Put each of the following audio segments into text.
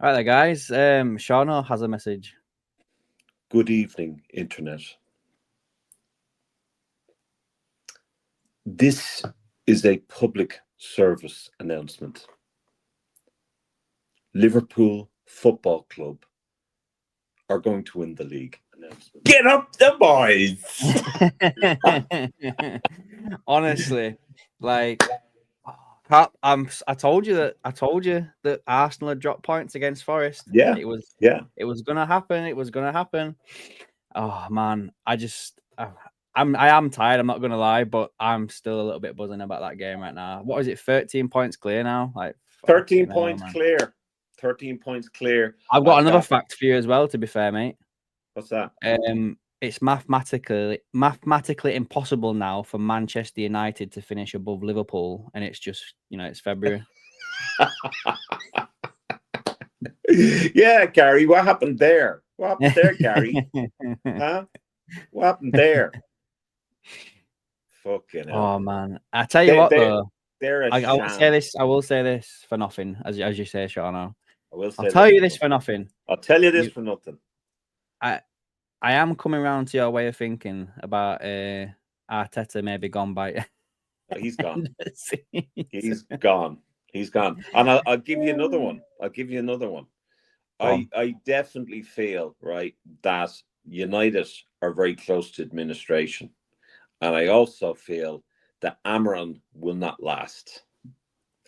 All right, there, guys. Seano has a message. Good evening, Internet. This is a public service announcement. Liverpool Football Club are going to win the league. Get up the boys! Honestly, like, I told you that Arsenal had dropped points against Forest. Yeah, It was yeah. gonna happen. It was gonna happen. Oh man, I am tired. I'm not gonna lie, but I'm still a little bit buzzing about that game right now. What is it? 13 points clear now. Like 13 hell, points man. clear. 13 points clear. I've got another fact for you as well. To be fair, mate. What's that? It's mathematically impossible now for Manchester United to finish above Liverpool, and it's just it's February. Yeah, Gary. What happened there? What happened there, Gary? Huh? What happened there? Fucking hell. Oh man, I tell you what though. They're a I will say this. I will say this for nothing, as you say, Seano. I'll tell you this for nothing. I'll tell you this for nothing. I am coming around to your way of thinking about Arteta maybe gone by. He's gone. He's gone. He's gone. And I'll give you another one. I definitely feel, right, that United are very close to administration. And I also feel that Amaran will not last.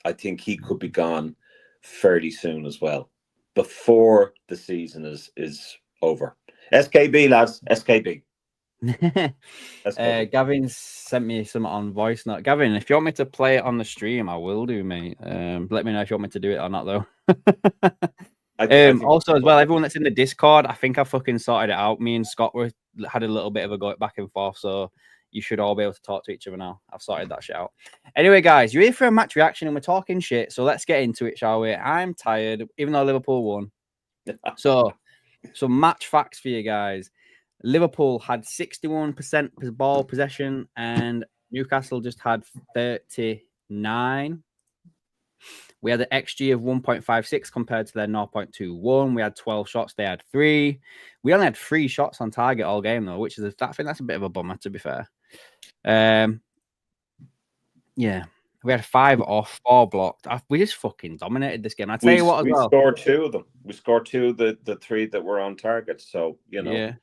I think he could be gone fairly soon as well, before the season is over. SKB, lads. SKB. Gavin sent me some on voice note. Gavin, if you want me to play it on the stream, I will do, mate. Let me know if you want me to do it or not, though. Also, as well, everyone that's in the Discord, I think I fucking sorted it out. Me and Scott had a little bit of a go back and forth, so you should all be able to talk to each other now. I've sorted that shit out. Anyway, guys, you're here for a match reaction and we're talking shit, so let's get into it, shall we? I'm tired, even though Liverpool won. So, some match facts for you guys. Liverpool had 61% ball possession and Newcastle just had 39. We had an XG of 1.56 compared to their 0.21. We had 12 shots. They had 3. We only had 3 shots on target all game, though, which is, I think that's a bit of a bummer, to be fair. Yeah. We had 5 off, 4 blocked. We just fucking dominated this game. I tell you what, as well. We scored 2 of them. We scored 2 of the 3 that were on target. So, Yeah.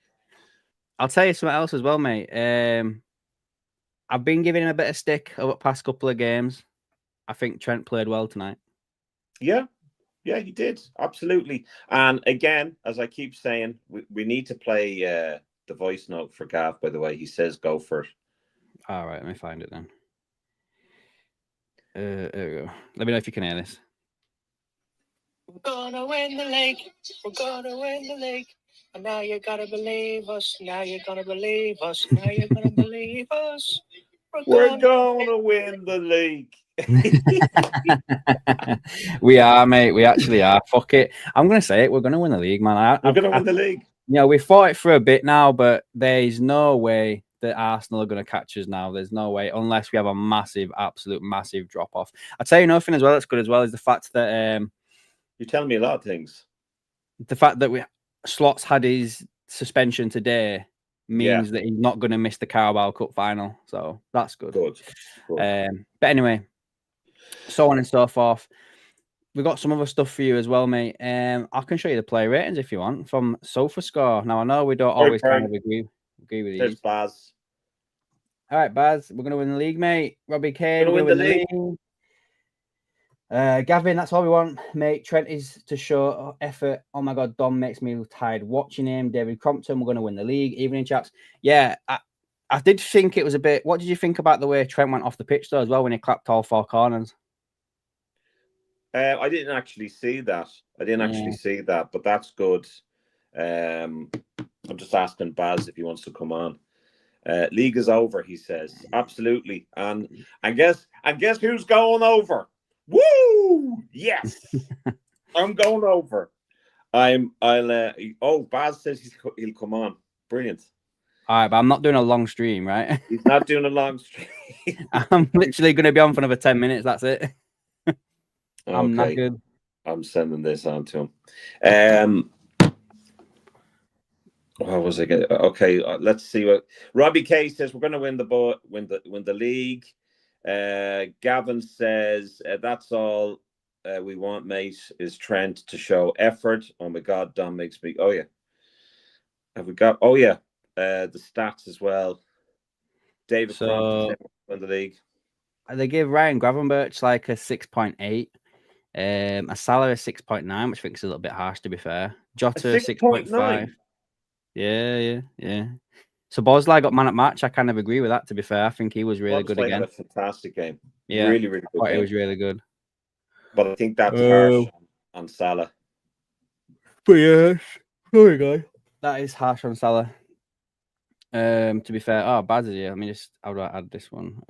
I'll tell you something else as well, mate. I've been giving him a bit of stick over the past couple of games. I think Trent played well tonight. Yeah, he did. Absolutely. And again, as I keep saying, we need to play the voice note for Gav, by the way. He says go for it. All right, let me find it then. There we go. Let me know if you can hear this. We're gonna win the league. We're gonna win the league. And now you gotta believe us. Now you're gonna believe us. Now you're gonna believe us. We're gonna win the league. We are, mate. We actually are. Fuck it. I'm gonna say it. We're gonna win the league, man. We're gonna win the league. We fought it for a bit now, but there's no way that Arsenal are going to catch us now. There's no way, unless we have a massive, absolute massive drop off. I'll tell you nothing as well that's good as well is the fact that you're telling me a lot of things. The fact that Slots had his suspension today means that he's not going to miss the Carabao Cup final. So that's good. But anyway, so on and so forth. We've got some other stuff for you as well, mate. I can show you the player ratings if you want from SofaScore. Now, I know we don't always kind of agree with these. There's Baz. All right, Baz. We're going to win the league, mate. Robbie Kane. We're going to win the league. Gavin, that's all we want, mate. Trent is to show effort. Oh, my God. Dom makes me tired watching him. David Crompton, we're going to win the league. Evening, chaps. Yeah, I did think it was a bit... What did you think about the way Trent went off the pitch, though, as well, when he clapped all 4 corners? I didn't actually see that. But that's good. I'm just asking Baz if he wants to come on. League is over, he says. Absolutely. And guess who's going over? Woo! Yes. I'm going over. Baz says he'll come on. Brilliant. All right, but I'm not doing a long stream, right? He's not doing a long stream. I'm literally going to be on for another 10 minutes. That's it. I'm not good. I'm sending this on to him. What was I getting? Okay, let's see what Robbie K says. We're going to win the league. Gavin says that's all we want, mate. Is Trent to show effort? Oh my God, Dom makes me. Oh yeah, have we got? Oh yeah, the stats as well. David Crompton said win the league. They give Ryan Gravenberch like a 6.8. A Salah is 6.9, which I think is a little bit harsh, to be fair. Jota 6.5. Yeah. So Bosley got man at match. I kind of agree with that, to be fair. I think he was really good again. Had a fantastic game. Yeah, really good game. He was really good. But I think that's harsh on Salah. But yes, sorry guy. That is harsh on Salah. To be fair, bad idea. Let me just how do I add this one?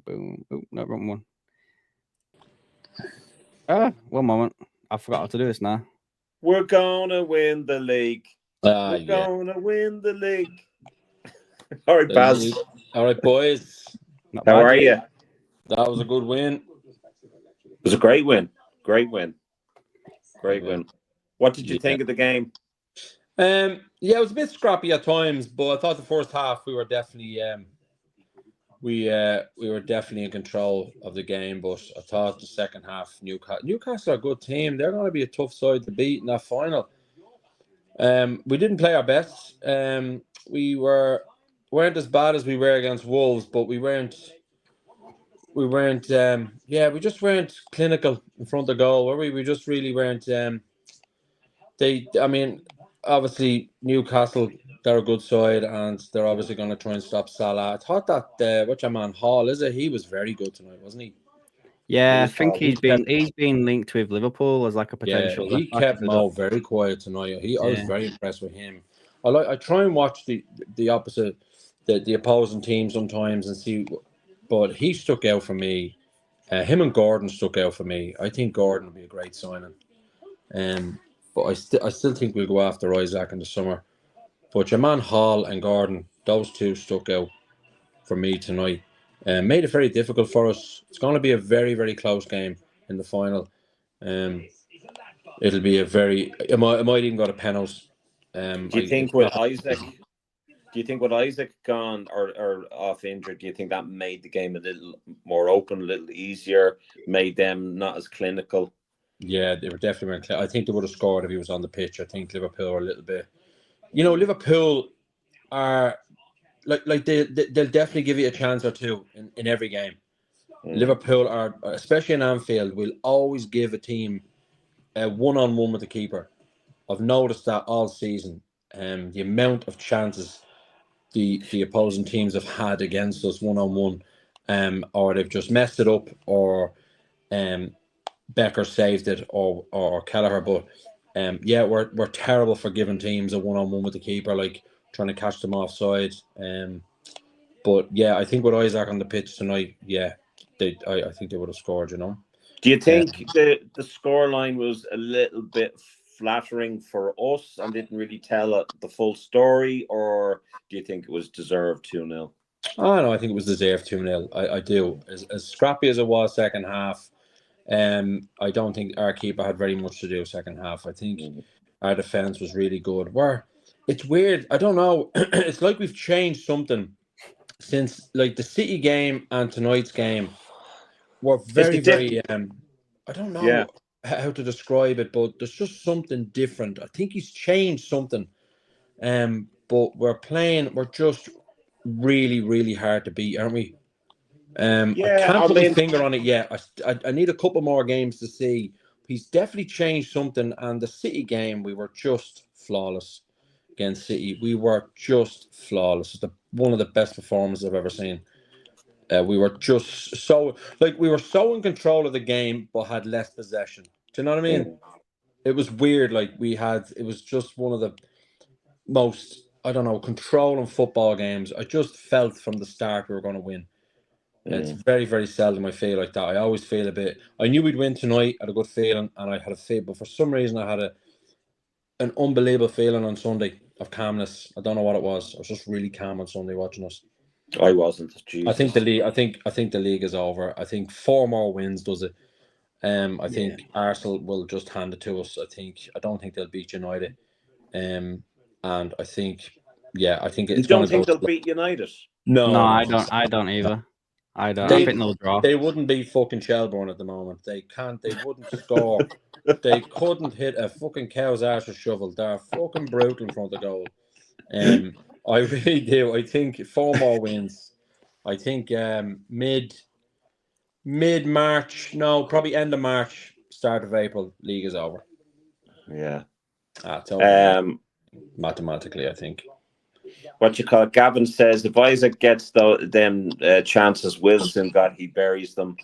Boom. Oh, no, wrong one. 1 moment. I forgot how to do this now. We're gonna win the league. We're gonna win the league. All right, Baz. All right, boys. How are you? That was a good win. It was a great win. Great win. What did you think of the game? Yeah, it was a bit scrappy at times, but I thought the first half we were definitely we were definitely in control of the game. But I thought the second half, Newcastle are a good team. They're going to be a tough side to beat in that final. We didn't play our best. We weren't as bad as we were against Wolves, but we just weren't clinical in front of goal, were we? We just really weren't. Obviously Newcastle, they're a good side, and they're obviously going to try and stop Salah. I thought that what's your man Hall? He was very good tonight, wasn't he? Yeah, I think he's been linked with Liverpool as like a potential. Yeah, he kept Mo very quiet tonight. I was very impressed with him. I try and watch the opposite, the opposing team sometimes and see, but he stuck out for me. Him and Gordon stuck out for me. I think Gordon will be a great signing. But I still think we'll go after Isaac in the summer. But your man Hall and Gordon, those two stuck out for me tonight. Made it very difficult for us. It's going to be a very, very close game in the final. It'll be a very. It might even go to penalties. Do you think with Isaac gone or off injured, do you think that made the game a little more open, a little easier, made them not as clinical? Yeah, they were definitely. I think they would have scored if he was on the pitch. I think Liverpool are a little bit. Liverpool are like they'll definitely give you a chance or two in every game. Liverpool are, especially in Anfield, will always give a team a one-on-one with the keeper. I've noticed that all season. The amount of chances the opposing teams have had against us one-on-one, or they've just messed it up, or Becker saved it, or Kelleher. But we're terrible for giving teams a one-on-one with the keeper, like trying to catch them offside. But yeah, I think with Isaac on the pitch tonight, I think they would have scored. Do you think the scoreline was a little bit flattering for us and didn't really tell the full story, or do you think it was deserved 2-0? Oh no, I think it was deserved 2-0. I do. As scrappy as it was second half, I don't think our keeper had very much to do second half. I think our defense was really good. It's weird. I don't know. It's like we've changed something since like the City game and tonight's game. We're very, very. I don't know how to describe it, but there's just something different. I think he's changed something. But we're just really, really hard to beat, aren't we? I can't put my finger on it yet. I need a couple more games to see. He's definitely changed something. And the City game, we were just flawless against City. We were just flawless. It's one of the best performances I've ever seen. We were just so in control of the game, but had less possession. Do you know what I mean? It was weird. It was just one of the most, controlling football games. I just felt from the start we were going to win. It's very, very seldom I feel like that. I always feel a bit. I knew we'd win tonight. I had a good feeling, and I had a feel, but for some reason I had an unbelievable feeling on Sunday of calmness. I don't know what it was. I was just really calm on Sunday watching us. I wasn't. Jesus. I think the league. I think the league is over. I think 4 more wins does it. I think Arsenal will just hand it to us. I don't think they'll beat United. And I think, I think You it's going don't to go. think they'll beat United? No, No, I don't. I don't either. I don't. I They think they'll draw. they wouldn't be fucking Shelbourne at the moment. They can't. They wouldn't score. They couldn't hit a fucking cow's ass with a shovel. They're fucking brutal in front of goal. I really do. I think 4 more wins. I think mid March. No, probably end of March, start of April. League is over. Yeah. It's over. Mathematically, I think. What you call it? Gavin says if Isaac gets them chances Wilson got, he buries them.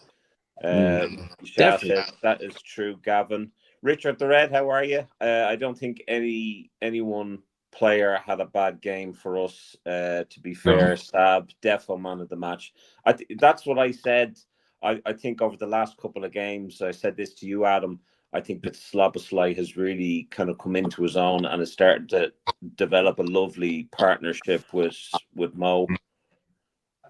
Shah says that is true, Gavin. Richard the Red, how are you? I don't think anyone player had a bad game for us. To be fair, Sab, defo man of the match. That's what I said. I think over the last couple of games, I said this to you, Adam. I think that Szoboszlai has really kind of come into his own and has started to develop a lovely partnership with Mo.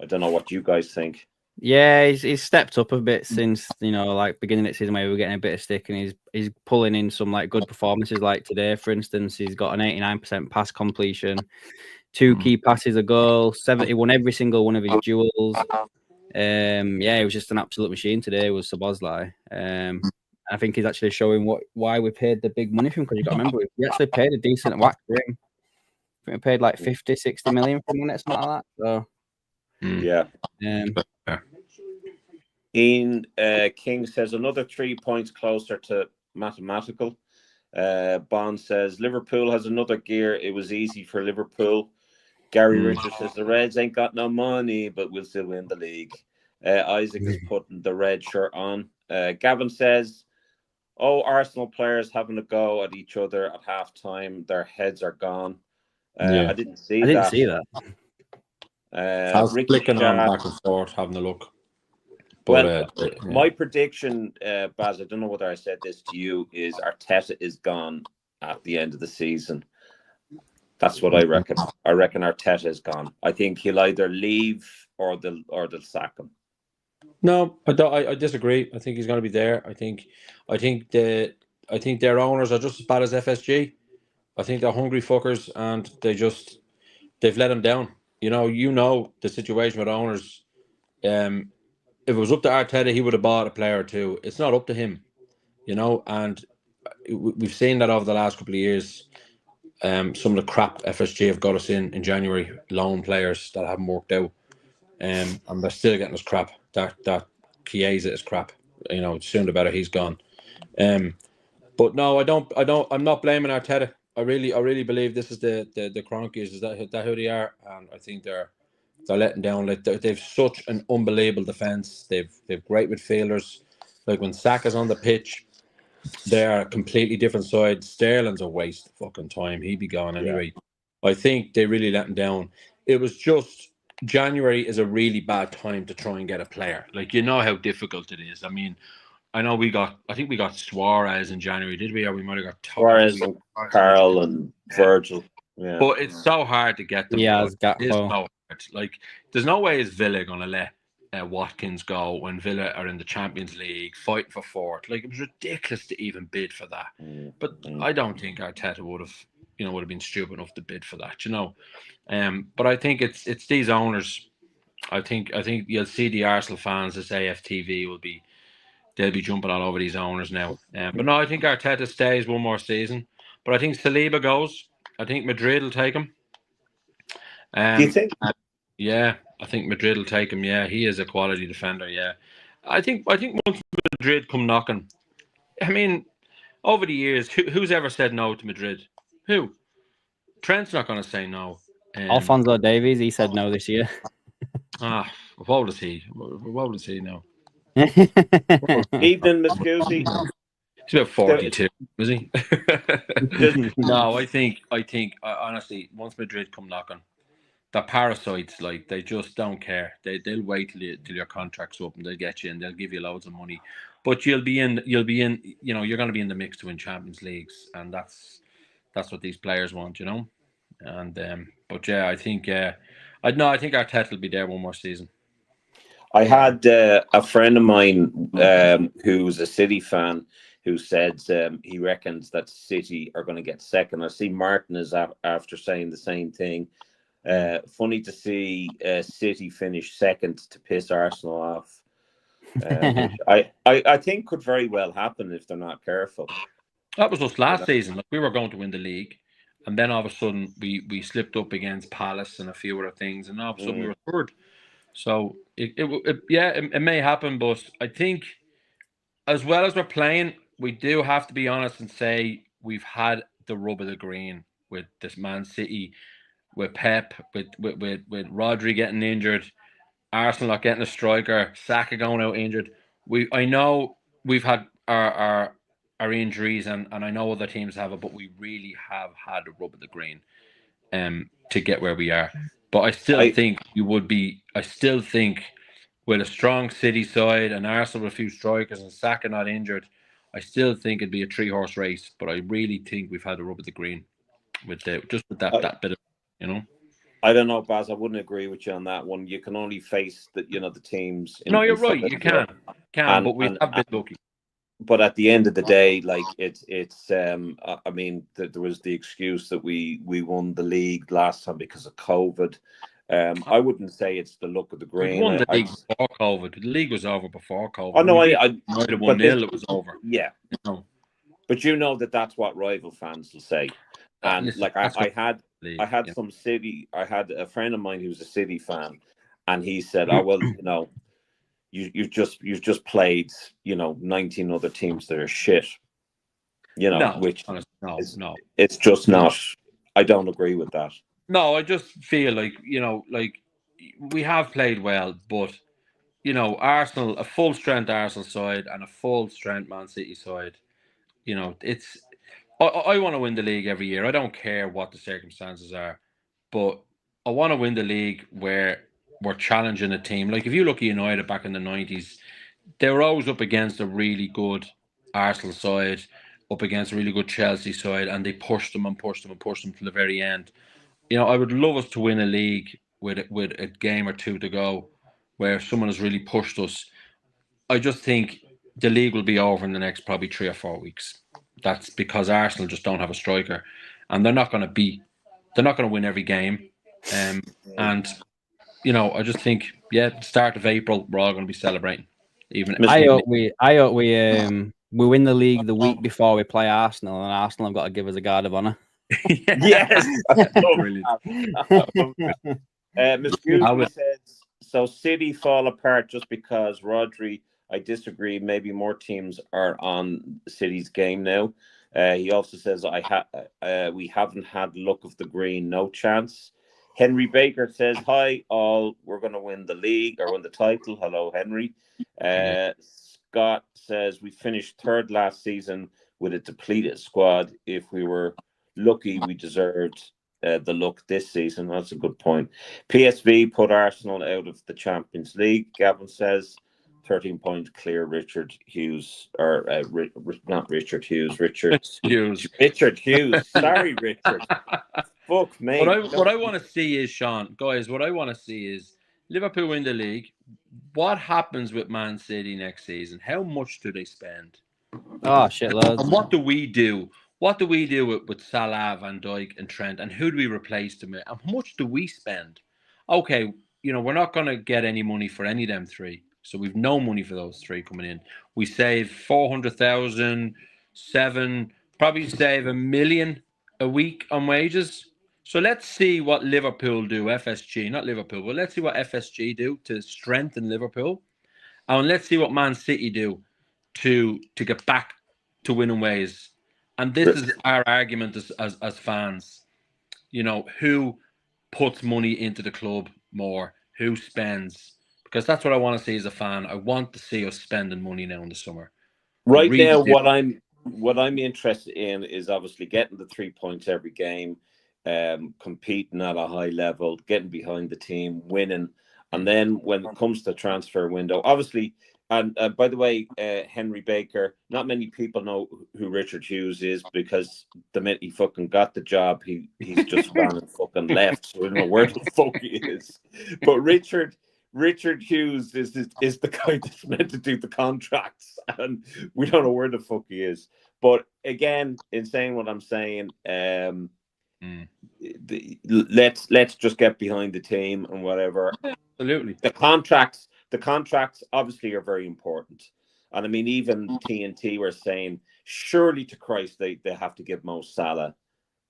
I don't know what you guys think. Yeah, he's stepped up a bit since, like beginning of the season where we were getting a bit of stick, and he's pulling in some like good performances. Like today, for instance, he's got an 89% pass completion, 2 key passes, a goal, 70 won every single one of his duels. He was just an absolute machine today. Was Szoboszlai. I think he's actually showing why we paid the big money for him, because you got to remember we actually paid a decent whack for him. I think we paid like 50-60 million for him, something like that. So yeah. Ian King says another 3 points closer to mathematical. Bond says Liverpool has another gear. It was easy for Liverpool. Gary Richards says the Reds ain't got no money, but we'll still win the league. Isaac is putting the red shirt on. Gavin says, Arsenal players having a go at each other at halftime. Their heads are gone. I didn't see that. I was flicking on back and forth, having a look. But, my prediction, Baz, I don't know whether I said this to you, is Arteta is gone at the end of the season. That's what I reckon. I reckon Arteta is gone. I think he'll either leave or they'll sack him. No, I disagree. I think he's going to be there. I think their owners are just as bad as FSG. I think they're hungry fuckers, and they've let him down. You know the situation with owners. If it was up to Arteta, he would have bought a player or two. It's not up to him, and we've seen that over the last couple of years. Some of the crap FSG have got us in January, loan players that haven't worked out, and they're still getting us crap. That Chiesa is crap. Soon the better he's gone. But no, I'm not blaming Arteta. I really believe this is the Cronkies. Is that who they are? And I think they're letting down. Like they've such an unbelievable defense. They've great midfielders. Like when Saka's on the pitch, they are a completely different side. Sterling's a waste of fucking time. He'd be gone anyway. Yeah. I think they really let him down. It was just January is a really bad time to try and get a player. Like how difficult it is. I mean, I think we got Suarez in January, did we? Or we might have got Suarez and Carl and Virgil. Yeah. But it's so hard to get them. Yeah, it's so hard. Like, there's no way is Villa going to let Watkins go when Villa are in the Champions League fighting for fourth. Like, it was ridiculous to even bid for that. But I don't think Arteta would have been stupid enough to bid for that. But I think it's these owners. I think you'll see the Arsenal fans, this AFTV they'll be jumping all over these owners now. But no, I think Arteta stays one more season. But I think Saliba goes. I think Madrid will take him. Do you think? Yeah, I think Madrid will take him. Yeah, he is a quality defender. Yeah, I think once Madrid come knocking, I mean, over the years, who's ever said no to Madrid? Who? Trent's not going to say no. Alphonso Davies, he said no this year. What old is he? What old is he now? Evening, Muscusi. He's about 42, is he? No, I think honestly, once Madrid come knocking, the parasites, like, they just don't care. They'll wait till your contract's up and they'll get you and they'll give you loads of money. But you're going to be in the mix to win Champions Leagues, and that's what these players want, And but yeah, I think Arteta will be there one more season. I had a friend of mine who's a City fan who said he reckons that City are going to get second. I see Martin is after saying the same thing. Funny to see City finish second to piss Arsenal off, which I think could very well happen if they're not careful. That was us last season. Like, we were going to win the league, and then all of a sudden we slipped up against Palace and a few other things, and all of a sudden we were third. So it may happen, but I think as well as we're playing, we do have to be honest and say we've had the rub of the green with this Man City, with Pep, with Rodri getting injured, Arsenal not getting a striker, Saka going out injured. I know we've had our injuries, and I know other teams have it, but we really have had the rub of the green to get where we are. But I still think we would be. I still think with a strong City side and Arsenal with a few strikers and Saka not injured, I still think it'd be a 3-horse race. But I really think we've had the rub of the green with that bit of, you know. I don't know, Baz. I wouldn't agree with you on that one. You can only face the teams. No, you're right. You can, but we have been lucky. But at the end of the day, like it's I mean, there was the excuse that we won the league last time because of COVID. I wouldn't say it's the luck of the green. We won the league before COVID. The league was over before COVID. Oh no, I might have 1-0. It was over. Yeah, but that's what rival fans will say. And listen, like I had some City. I had a friend of mine who's a City fan, and he said, "Oh well, you've just played 19 other teams that are shit." It's just not. I don't agree with that. No, I just feel like we have played well, but Arsenal, a full strength Arsenal side and a full strength Man City side. It's. I want to win the league every year. I don't care what the circumstances are, but I want to win the league where we're challenging a team. Like if you look at United back in the 90s, they were always up against a really good Arsenal side, up against a really good Chelsea side, and they pushed them to the very end. I would love us to win a league with a game or two to go, where someone has really pushed us. I just think the league will be over in the next probably 3 or 4 weeks. That's because Arsenal just don't have a striker, and they're not going to win every game. And I just think, the start of April we're all going to be celebrating. I hope we win the league the week before we play Arsenal, and Arsenal have got to give us a guard of honour. Yes, brilliant. Muscuri says so. City fall apart just because Rodri. I disagree. Maybe more teams are on City's game now. He also says, we haven't had luck of the green, no chance. Henry Baker says, hi, all. We're going to win the league or win the title. Hello, Henry. Scott says, we finished third last season with a depleted squad. If we were lucky, we deserved the luck this season. That's a good point. PSV put Arsenal out of the Champions League, Gavin says. 13 points clear. Richard Hughes, or not Richard Hughes. Richard Hughes. Sorry, Richard. Fuck me. What I want to see is, Sean, guys. What I want to see is Liverpool win the league. What happens with Man City next season? How much do they spend? Oh shit, loads. And what do we do? What do we do with Salah, Van Dijk, and Trent? And who do we replace them with? And how much do we spend? Okay, we're not going to get any money for any of them three. So we've no money for those three coming in. We save 400,000, probably save $1 million a week on wages. So let's see what Liverpool do, FSG, not Liverpool, but let's see what FSG do to strengthen Liverpool. And let's see what Man City do to get back to winning ways. And this is our argument as fans. Who puts money into the club more? Who spends? Because that's what I want to see as a fan. I want to see us spending money now in the summer. Right now, what I'm interested in is obviously getting the 3 points every game, competing at a high level, getting behind the team, winning. And then when it comes to transfer window, obviously, and by the way, Henry Baker, not many people know who Richard Hughes is because the minute he fucking got the job, he's just gone and fucking left. So I don't know where the fuck he is. But Richard Richard Hughes is the guy that's meant to do the contracts, and we don't know where the fuck he is. But again, in saying what I'm saying, let's just get behind the team and whatever. Absolutely. The contracts obviously are very important. And I mean, even TNT were saying, surely to Christ, they have to give Mo Salah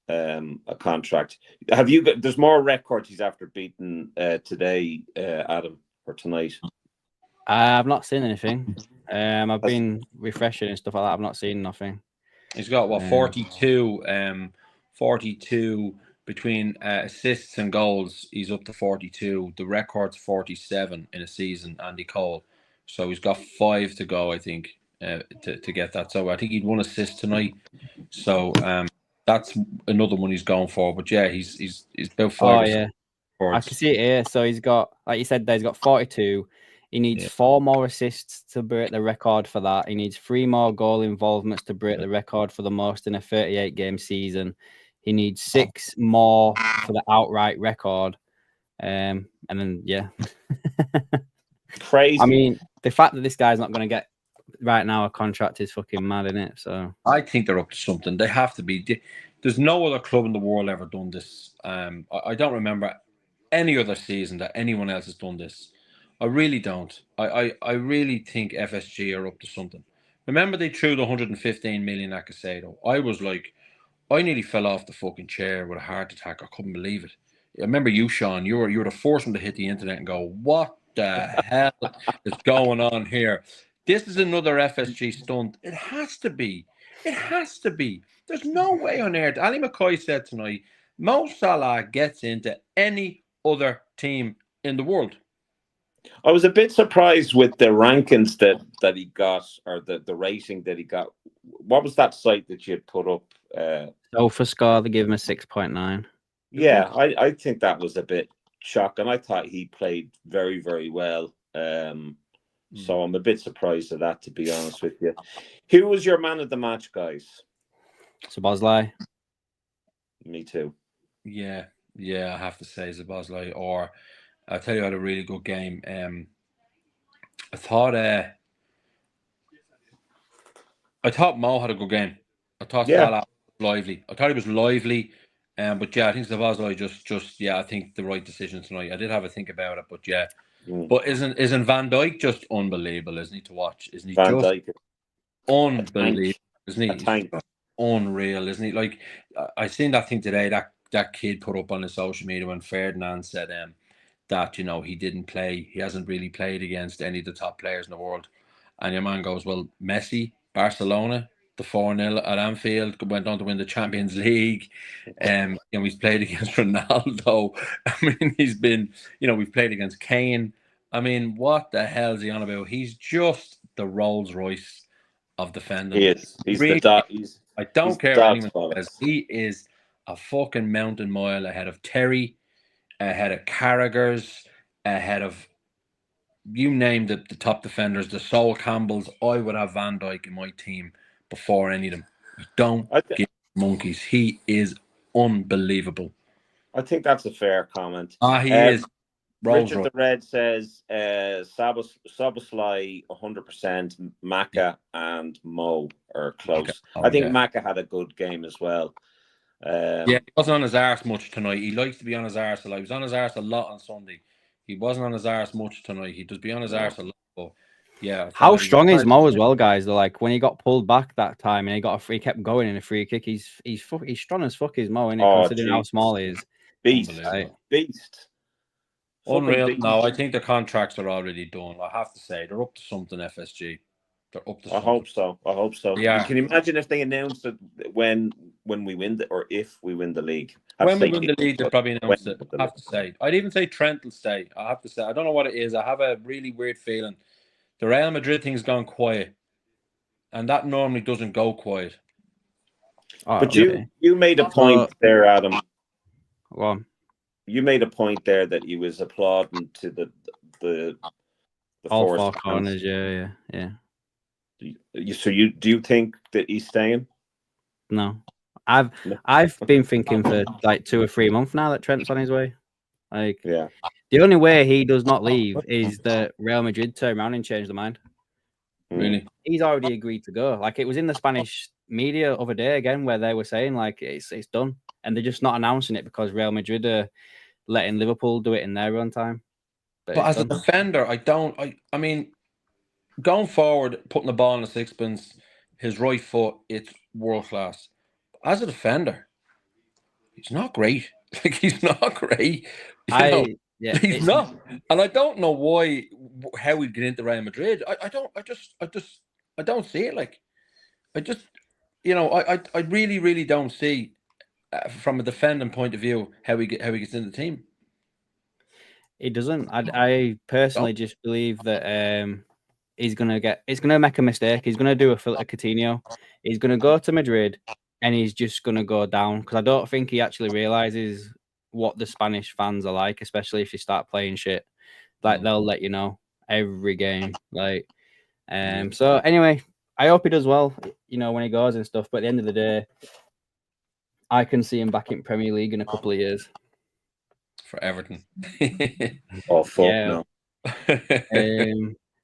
a contract. Have you got? There's more records he's after beating today, Adam, or tonight. I've not seen anything. I've been refreshing and stuff like that. I've not seen nothing. He's got 42, 42 between assists and goals. He's up to 42. The record's 47 in a season. Andy Cole, so he's got 5 to go, I think, to get that. So I think he'd 1 assist tonight. So that's another one he's going for. But yeah, he's about 5. Oh yeah, I can see it here. So he's got, like you said, there, he's got 42. He needs 4 more assists to break the record for that. He needs 3 more goal involvements to break the record for the most in a 38-game season. He needs 6 more for the outright record. And then, Crazy. I mean, the fact that this guy's not going to get right now a contract is fucking mad, isn't it? So I think they're up to something. They have to be. There's no other club in the world ever done this. I don't remember any other season that anyone else has done this. I really don't. I really think FSG are up to something. Remember they threw the 115 million at Casado. I was like, I nearly fell off the fucking chair with a heart attack. I couldn't believe it. I remember you, Sean. You were the first one to hit the internet and go, "What the hell is going on here?" This is another FSG stunt. It has to be. It has to be. There's no way on earth. Ali McCoy said tonight, Mo Salah gets into any other team in the world. I was a bit surprised with the rankings that he got, or the rating that he got. What was that site that you had put up? SofaScore, they give him a 6.9. Yeah, I think that was a bit shocking. I thought he played very, very well. So I'm a bit surprised at that, to be honest with you. Who was your man of the match, guys? Szoboszlai. Me too. Yeah, I have to say Szoboszlai. Or I'll tell you, I had a really good game. I thought Mo had a good game. I thought Salah was lively. I thought he was lively. But yeah, I think Szoboszlai just I think the right decision tonight. I did have a think about it, but yeah. But isn't Van Dijk just unbelievable, isn't he, to watch? Isn't he Van just Dijk. unbelievable, isn't he? He's unreal, isn't he? Like, I seen that thing today that kid put up on his social media when Ferdinand said that, you know, he didn't play. He hasn't really played against any of the top players in the world. And your man goes, well, Messi, Barcelona, the 4-0 at Anfield, went on to win the Champions League. He's played against Ronaldo. I mean, we've played against Kane. I mean, what the hell is he on about? He's just the Rolls Royce of defending. He is. He's really, the dog. I don't care what anyone says. He is a fucking mountain mile ahead of Terry, ahead of Carragher's, ahead of, you name the top defenders, the Sol Campbells. I would have Van Dijk in my team before any of them. Don't give monkeys. He is unbelievable. I think that's a fair comment. He is. Richard the Red says Szoboszlai 100%, Maka and Mo are close. I think Maka had a good game as well. He wasn't on his arse much tonight. He likes to be on his arse a lot. He was on his arse a lot on Sunday. He wasn't on his arse much tonight. He does be on his arse a lot. But yeah. How strong is Mo as well, guys? They're like, when he got pulled back that time and he got a free, kept going in a free kick. He's strong as fuck, is Mo, isn't he? Considering how small he is. Beast. Unreal. No, I think the contracts are already done. I have to say, they're up to something, FSG. They're up to something. I hope so. Yeah. Can you imagine if they announced it when we win or if we win the league? When we win the league, they probably announced it. I have to say. I'd even say Trent will stay. I have to say. I don't know what it is. I have a really weird feeling. The Real Madrid thing's gone quiet. And that normally doesn't go quiet. But you made a point there, Adam. Well, you made a point there that he was applauding to the all four corners. Yeah. So do you think that he's staying? No, I've been thinking for like 2 or 3 months now that Trent's on his way. Like, The only way he does not leave is that Real Madrid turn around and change their mind. Really? He's already agreed to go. Like, it was in the Spanish media other day again where they were saying like it's done, and they're just not announcing it because Real Madrid are letting Liverpool do it in their own time. But it's as a done. defender, I mean, going forward, putting the ball in the sixpence, his right foot, it's world class. As a defender, he's not great. Like, he's not great. He's not. And I don't know how we'd get into Real Madrid. I don't see it. Like, I really, really don't see from a defending point of view how he gets in the team. It doesn't. I personally just believe that he's gonna make a mistake. He's gonna do a Coutinho. He's gonna go to Madrid and he's just gonna go down, because I don't think he actually realizes what the Spanish fans are like, especially if you start playing shit. Like, they'll let you know every game. Like, so anyway, I hope he does well, when he goes and stuff. But at the end of the day, I can see him back in Premier League in a couple of years. For Everton. Oh, fuck no.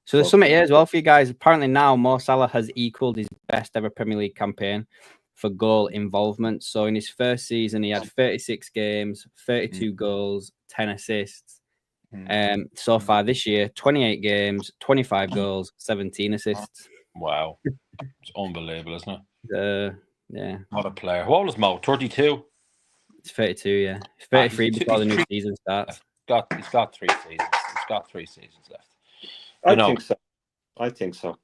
So there's something here as well for you guys. Apparently now Mo Salah has equaled his best ever Premier League campaign for goal involvement. So in his first season, he had 36 games, 32 goals, 10 assists. So far this year, 28 games, 25 goals, 17 assists. Wow. It's unbelievable, isn't it? Yeah. What a player. What was Mo? 32? It's 32, yeah. 33 before the new season starts. He's got 3 seasons. He's got 3 seasons left. I think so.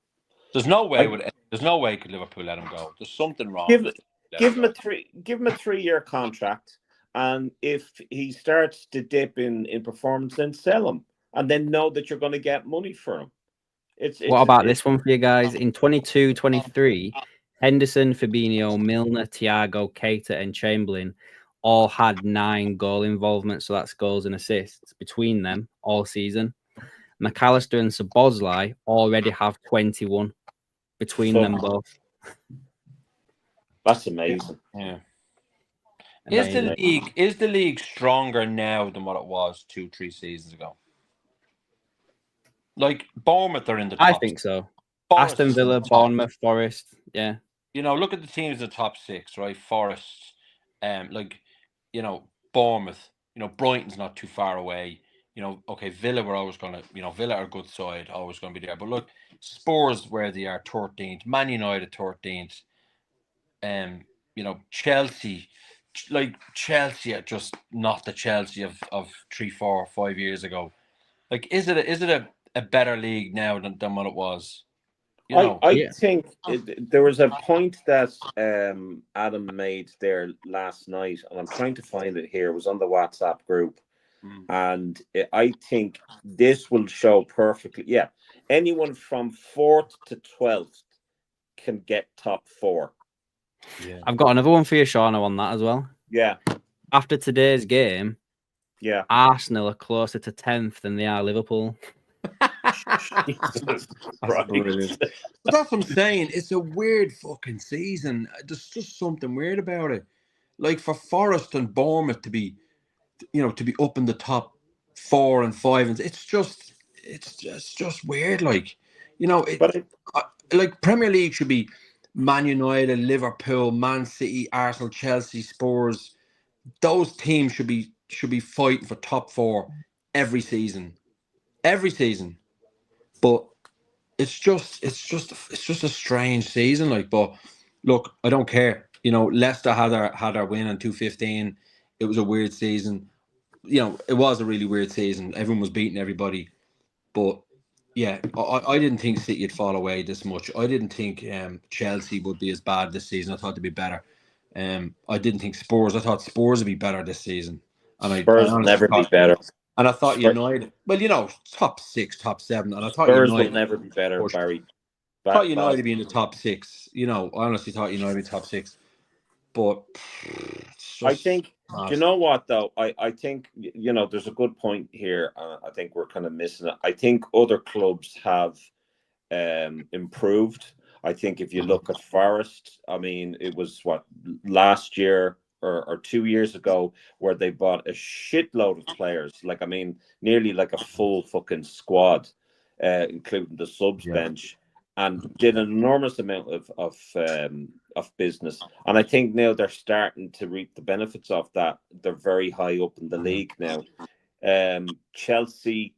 There's no way could Liverpool let him go. There's something wrong. Give him a 3-year contract, and if he starts to dip in performance, then sell him, and then know that you're going to get money for him. What about this one for you guys? In 22-23, Henderson, Fabinho, Milner, Thiago, Keita, and Chamberlain all had 9 goal involvement, so that's goals and assists between them all season. McAllister and Szoboszlai already have 21 between them both. That's amazing. Yeah. Is the league stronger now than what it was 2-3 seasons ago? Like, Bournemouth are in the top. I think so. Forest, Aston Villa, Bournemouth, Forest. Yeah. Look at the teams in the top 6, right? Forest, Bournemouth. Brighton's not too far away. Okay, Villa were always going to, Villa are a good side, always going to be there. But look, Spurs where they are 13th, Man United 13th, Chelsea, Chelsea are just not the Chelsea of 3, 4, 5 years ago. Like, is it a better league now than what it was? I think there was a point that Adam made there last night, and I'm trying to find it here. It was on the WhatsApp group. And I think this will show perfectly. Yeah, anyone from 4th to 12th can get top 4. Yeah. I've got another one for you, Seano, on that as well. Yeah. After today's game, yeah, Arsenal are closer to 10th than they are Liverpool. Jesus Christ. But that's what I'm saying. It's a weird fucking season. There's just something weird about it. Like, for Forest and Bournemouth to be up in the top 4 and 5, and it's just weird. Like, like, Premier League should be Man United, Liverpool, Man City, Arsenal, Chelsea, Spurs. Those teams should be fighting for top 4 every season. But it's just a strange season. Like, but look, I don't care. Leicester had our win in 2015. It was a weird season. It was a really weird season. Everyone was beating everybody. But yeah, I didn't think City would fall away this much. I didn't think Chelsea would be as bad this season. I thought they'd be better. I didn't think Spurs. I thought Spurs would be better this season. And Spurs will never be better. And I thought United, top 6, top 7. And I thought Spurs United will never be better, Barry. I thought United would be in the top 6. I honestly thought United would be top 6. But I think, you know what, though? I think, there's a good point here. I think we're kind of missing it. I think other clubs have improved. I think if you look at Forest, I mean, it was last year or 2 years ago, where they bought a shitload of players. Like, I mean, nearly like a full fucking squad, including the subs bench, and did an enormous amount of business. And I think now they're starting to reap the benefits of that. They're very high up in the league now. Chelsea,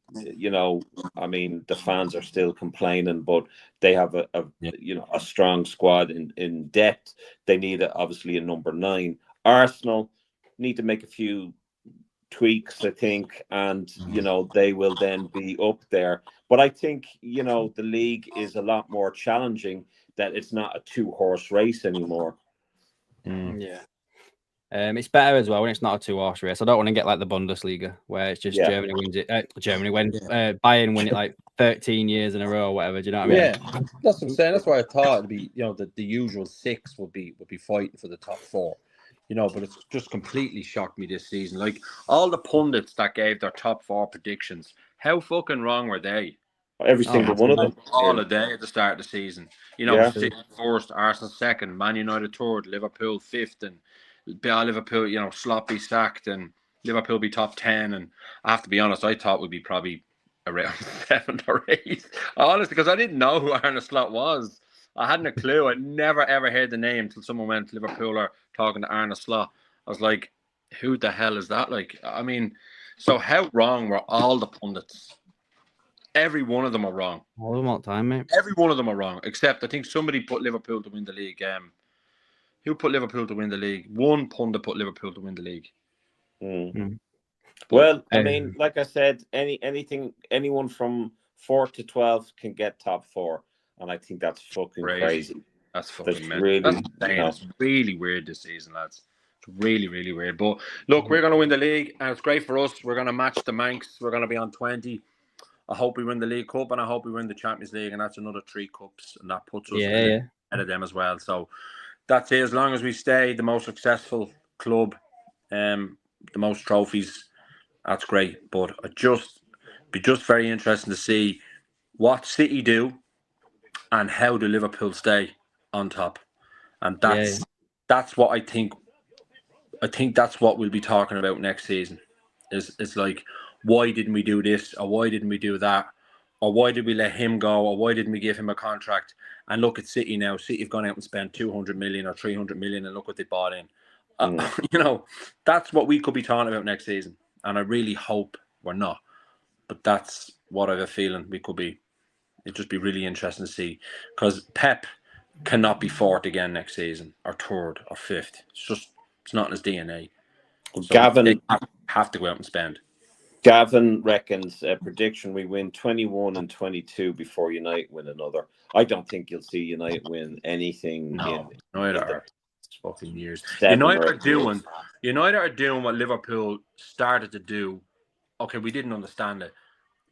I mean, the fans are still complaining, but they have a strong squad in depth. They need obviously a number 9. Arsenal need to make a few tweaks, I think, and they will then be up there. But I think the league is a lot more challenging, that it's not a 2-horse race anymore. Yeah. It's better as well when it's not a 2-horse race. I don't want to get like the Bundesliga, where it's just Germany wins it. Bayern win it like 13 years in a row or whatever. Do you know what I mean? Yeah, that's what I'm saying. That's why I thought it'd be, the usual 6 would be fighting for the top 4. But it's just completely shocked me this season. Like, all the pundits that gave their top 4 predictions, how fucking wrong were they? Every single one of them. All a day at the start of the season. City first, Arsenal second, Man United third, Liverpool 5th, and Liverpool, sloppy sacked, and Liverpool be top 10. And I have to be honest, I thought we'd be probably around 7th or 8th. Honestly, because I didn't know who Arne Slot was. I hadn't a clue. I'd never ever heard the name until someone went to Liverpool or talking to Arne Slot. I was like, who the hell is that? Like, I mean, so how wrong were all the pundits? Every one of them are wrong. All of them all the time, mate. Every one of them are wrong, except I think somebody put Liverpool to win the league. Who put Liverpool to win the league? One pundit put Liverpool to win the league. Well, I mean, like I said, anyone from 4 to 12 can get top 4. And I think that's fucking crazy. That's fucking mental. It's really weird this season, lads. It's really, really weird. But look, we're going to win the league, and it's great for us. We're going to match the Manx. We're going to be on 20. I hope we win the League Cup, and I hope we win the Champions League, and that's another 3 cups, and that puts us ahead of them as well. So that's it. As long as we stay the most successful club, the most trophies, that's great. But be just very interesting to see what City do and how do Liverpool stay on top. And that's what I think. I think that's what we'll be talking about next season. Is like, why didn't we do this, or why didn't we do that, or why did we let him go, or why didn't we give him a contract? And look at City now. City have gone out and spent 200 million or 300 million, and look what they bought in. That's what we could be talking about next season. And I really hope we're not. But that's what I have a feeling we could be. It'd just be really interesting to see, because Pep cannot be 4th again next season, or 3rd or 5th. It's not in his DNA. So Gavin, they have to go out and spend. Gavin reckons a prediction: we win 21 and 22 before United win another. I don't think you'll see United win anything. United are fucking years. United are doing what Liverpool started to do. Okay, we didn't understand it.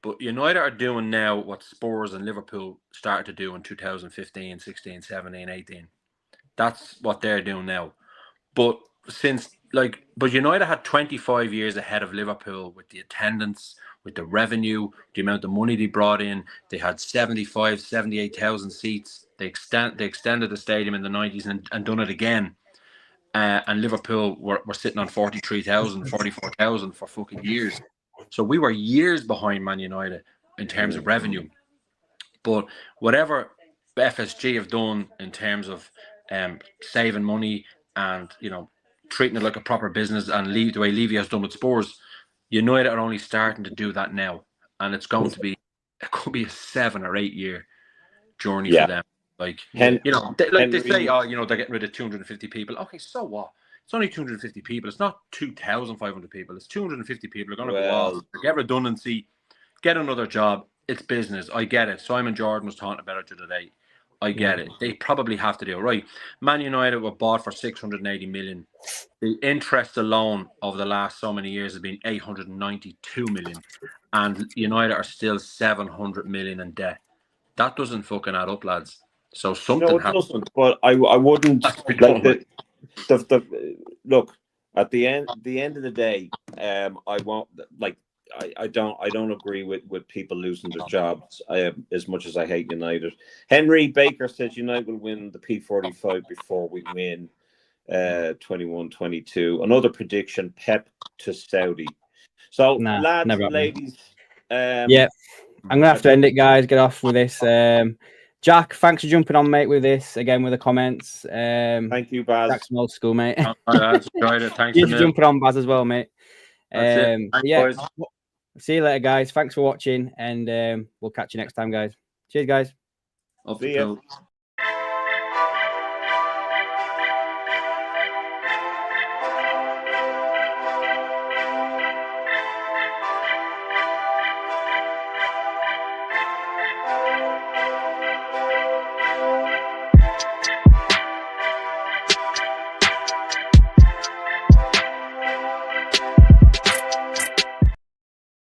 But United are doing now what Spurs and Liverpool started to do in 2015, 16, 17, 18. That's what they're doing now. But United had 25 years ahead of Liverpool with the attendance, with the revenue, the amount of money they brought in. They had 78,000 seats. They extended the stadium in the 90s and done it again. And Liverpool were sitting on 43,000, 44,000 for fucking years. So we were years behind Man United in terms of revenue. But whatever FSG have done in terms of saving money and, treating it like a proper business, and the way Levy has done with Spurs, United are only starting to do that now. And it could be a 7 or 8 year journey for them. Like, they say, they're getting rid of 250 people. Okay, so what? It's only 250 people. It's not 2,500 people. It's 250 people are going to go off, get redundancy, get another job. It's business. I get it. Simon Jordan was talking about it today. I get it. They probably have to do it. Right. Man United were bought for 680 million. The interest alone over the last so many years has been 892 million. And United are still 700 million in debt. That doesn't fucking add up, lads. So something doesn't. But I wouldn't like look, at the end of the day, I won't like. I don't agree with people losing their jobs as much as I hate United. Henry Baker says United will win the P45 before we win 21-22. Another prediction: Pep to Saudi. So, Nah, lads, never happened. ladies. Yeah, I'm gonna have to end it, guys. Get off with this. Jack, thanks for jumping on, mate, with this again with the comments. Thank you, Baz. Jack's from old school, mate. All right, lads, enjoyed it. Thanks You for for jumping on, Baz, as well, mate. That's it. Thanks, Yeah, boys. see you later, guys. Thanks for watching, and we'll catch you next time, guys. Cheers, guys. Up See the ya. pill.